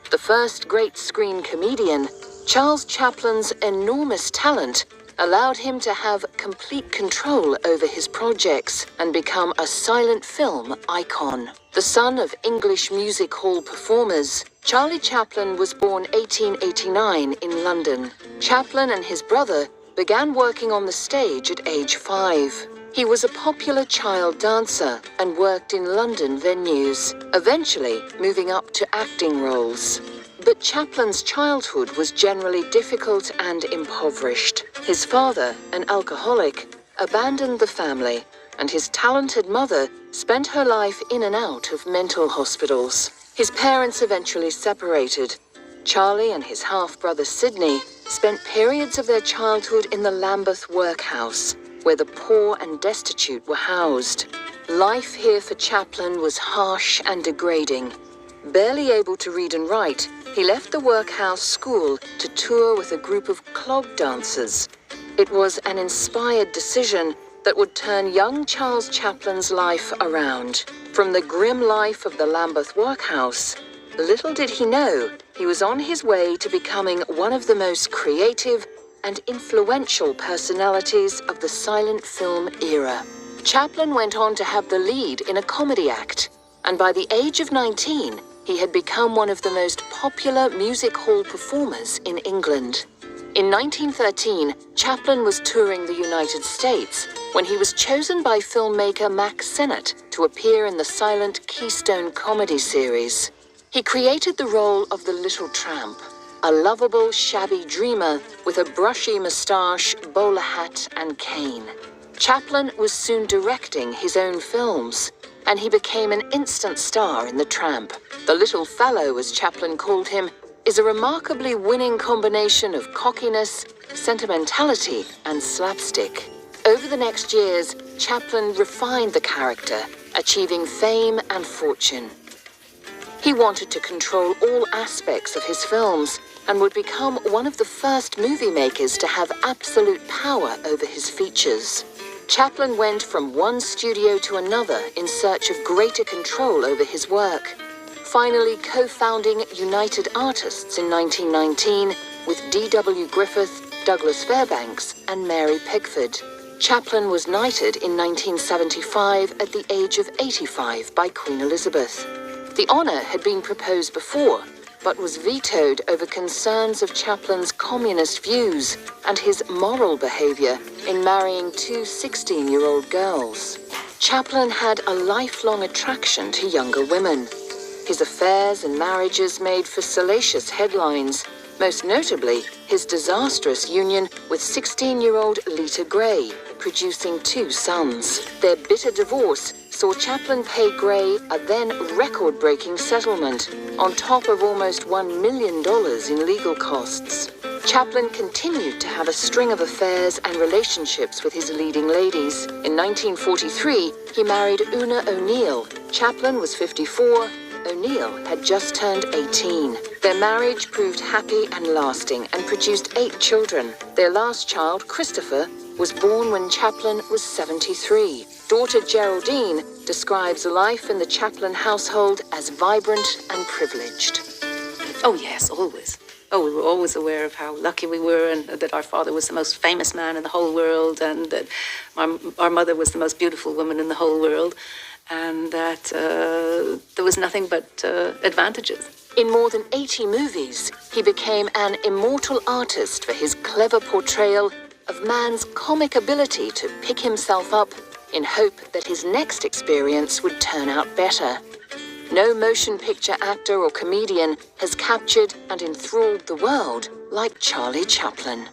The first great screen comedian, Charles Chaplin's enormous talent allowed him to have complete control over his projects and become a silent film icon. The son of English music hall performers, Charlie Chaplin was born 1889 in London. Chaplin and his brother began working on the stage at age 5. He was a popular child dancer and worked in London venues, eventually moving up to acting roles. But Chaplin's childhood was generally difficult and impoverished. His father, an alcoholic, abandoned the family, and his talented mother spent her life in and out of mental hospitals. His parents eventually separated. Charlie and his half-brother Sidney spent periods of their childhood in the Lambeth workhouse, where the poor and destitute were housed. Life here for Chaplin was harsh and degrading. Barely able to read and write, he left the workhouse school to tour with a group of clog dancers. It was an inspired decision that would turn young Charles Chaplin's life around. From the grim life of the Lambeth workhouse, little did he know he was on his way to becoming one of the most creative and influential personalities of the silent film era. Chaplin went on to have the lead in a comedy act, and by the age of 19, he had become one of the most popular music hall performers in England. In 1913, Chaplin was touring the United States when he was chosen by filmmaker Max Sennett to appear in the silent Keystone comedy series. He created the role of the Little Tramp, a lovable, shabby dreamer with a brushy moustache, bowler hat, and cane. Chaplin was soon directing his own films, and he became an instant star in The Tramp. The little fellow, as Chaplin called him, is a remarkably winning combination of cockiness, sentimentality, and slapstick. Over the next years, Chaplin refined the character, achieving fame and fortune. He wanted to control all aspects of his films and would become one of the first movie makers to have absolute power over his features. Chaplin went from one studio to another in search of greater control over his work, finally co-founding United Artists in 1919 with D.W. Griffith, Douglas Fairbanks, and Mary Pickford. Chaplin was knighted in 1975 at the age of 85 by Queen Elizabeth. The honor had been proposed before, but was vetoed over concerns of Chaplin's communist views and his moral behavior in marrying two 16-year-old girls. Chaplin had a lifelong attraction to younger women. His affairs and marriages made for salacious headlines, most notably his disastrous union with 16-year-old Lita Gray, producing 2 sons. Their bitter divorce saw Chaplin pay Gray a then record-breaking settlement, on top of almost $1 million in legal costs. Chaplin continued to have a string of affairs and relationships with his leading ladies. In 1943, he married Una O'Neill. Chaplin was 54, O'Neill had just turned 18. Their marriage proved happy and lasting and produced 8 children. Their last child, Christopher, was born when Chaplin was 73. Daughter Geraldine describes life in the Chaplin household as vibrant and privileged. Oh yes, always. Oh, we were always aware of how lucky we were, and that our father was the most famous man in the whole world, and that our mother was the most beautiful woman in the whole world, and that there was nothing but advantages. In more than 80 movies, he became an immortal artist for his clever portrayal of man's comic ability to pick himself up in hope that his next experience would turn out better. No motion picture actor or comedian has captured and enthralled the world like Charlie Chaplin.